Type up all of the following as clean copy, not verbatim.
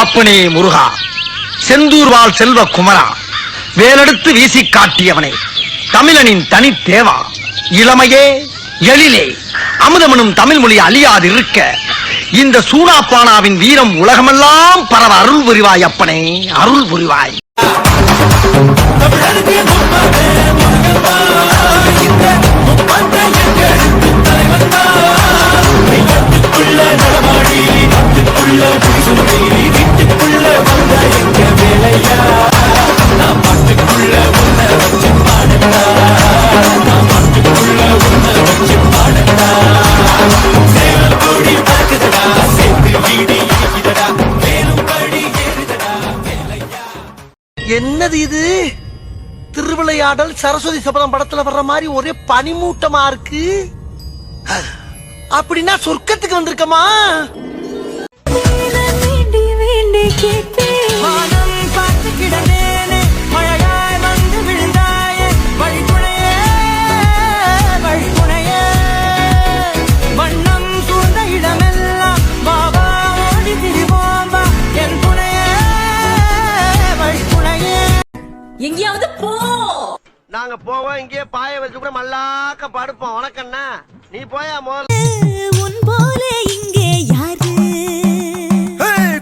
அப்பனே முருகா, செந்தூர்வாள் செல்வ குமரா, வேலெடுத்து வீசி காட்டியவனே, தமிழனின் தனி தேவா, இளமையே எழிலே அமுதமனும் தமிழ் மொழி அழியாதிருக்க இந்த சூனாப்பானாவின் வீரம் உலகமெல்லாம் பரவ அருள் புரிவாய் அப்பனே, அருள் புரிவாய். என்னது இது? திருவிளையாடல் சரஸ்வதி சபதம் படத்துல வர்ற மாதிரி ஒரே பனிமூட்டமா இருக்கு. அப்படின்னா சொர்க்கத்துக்கு வந்திருக்கமா? எங்கேயாவது போ. நாங்க போவோம், இங்கே பாய வச்சு கூட மல்லாக்க படுப்போம். உனக்கண்ணா நீ போயா முதல்ல. உன் போல இங்கே யாரு?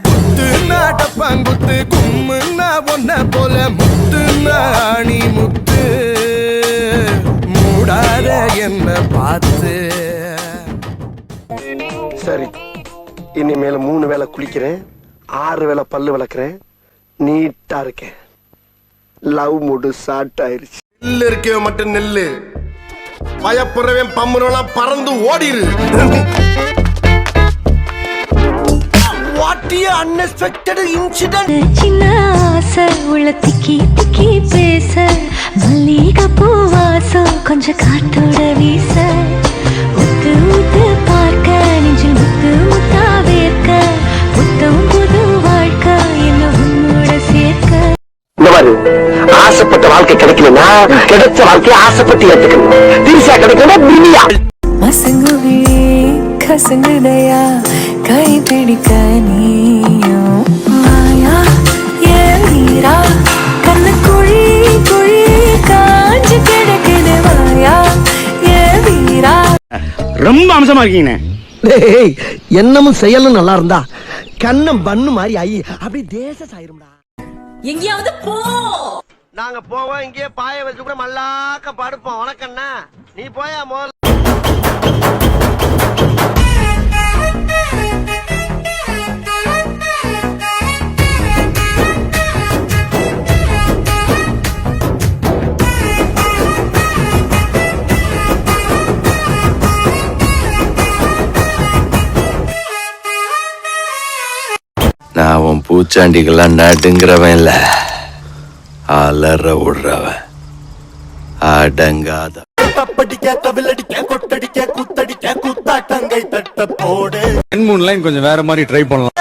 குத்து நாட்டப்பாங்குத்து கும்முன்னா ஒன்ன போல முத்து நாணி முத்து மூடாத என்ன பார்த்து. சரி, இனிமேல 3 வேளை குளிக்கிறேன், 6 வேளை பல்லு விளக்குறேன், நீட்டா இருக்கேன். லவ் மூடு ஸ்டார்ட் ஆயிருச்சு. நெல்லு இருக்கவே மட்டும் நெல்லு, பயப்புறவன் பம்புறவெல்லாம் பறந்து ஓடிரு. What is unexpected incident. சின்ன ஆசை உள்ள திக்கி திக்கி பேச, மல்லிகை பூ வாசம் கொஞ்சம் காத்தோட வீச, உத்து உத்து பார்க்க நெஞ்சில் முத்து முத்தா வேர்க்க, புத்தம் புது வாழ்க்கை என்ன உன்னோட சேர்க்க. ஆசைப்பட்ட வாழ்க்கை கிடைக்கலன்னா கிடைச்ச வாழ்க்கையை ஆசைப்பட்டு ஏத்துக்கணும். தீசா கிடைக்கணும் பிரியா. மசங்குவி கசங்குதையா கை பிடிக்க நீயும் மாயா ஏன் வீரா, கண்ணு குழி குழி காஞ்சு கிடக்குது மாயா ஏன் வீரா. ரொம்ப அம்சமா இருக்கீங்க. என்னமும் செயலும் நல்லா இருந்தா கண்ணம் பண்ணு மாதிரி ஆயி அப்படி தேச சாயிரும்டா. எங்கேயாவது போ. நாங்க போவோம், இங்கே பாய வச்சு கூட மல்லாக்க படுப்போம். உனக்கண்ணா நீ போயா முதல்ல. நான் உன் பூச்சாண்டிகள்லாம் நடுங்கிறவன் இல்ல, அலற விடுறவன், அடங்காத. தப்படிக்க கவிலடிக்க கொட்டடிக்க குத்தடிக்க குத்தாட்டங்கை தட்ட போடு. 2-3 லைன் கொஞ்சம் வேற மாதிரி ட்ரை பண்ணலாம்.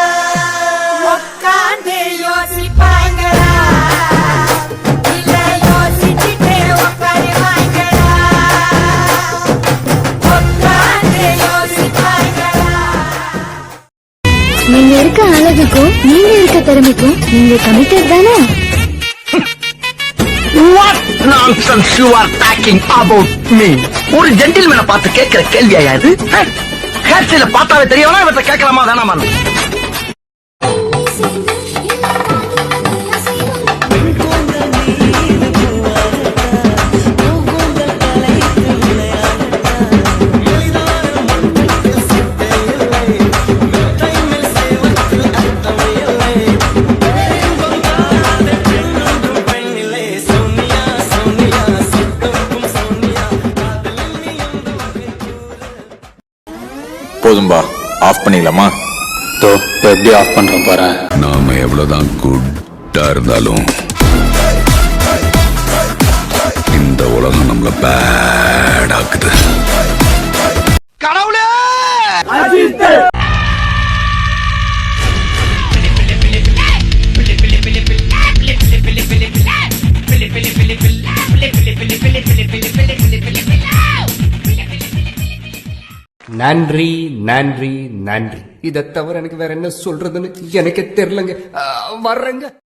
நீங்க இருக்க அழகுக்கும் நீங்க இருக்க திறமைக்கும் நீங்க கமிட்டட் தானே? What nonsense you are talking about me? ஒரு ஜென்டில்மேனை பார்த்து கேட்கிற கேள்வியா இது? ஹேர் ஸ்டைல பார்த்தாவே தெரியவனா இவற்றை கேட்கலாமா வேணாமா? போதும்பா, ஆஃப் பண்ணிடலாமா? எப்படி ஆஃப் பண்றோம் பாரு. நாம எவ்வளவுதான் குட்டா இருந்தாலும் இந்த உலகம் நம்மள பேட் ஆக்குது. கடவுளே! நன்றி நன்றி நன்றி. இதை தவிர எனக்கு வேற என்ன சொல்றதுன்னு எனக்கு தெரியலங்க. வர்றேங்க.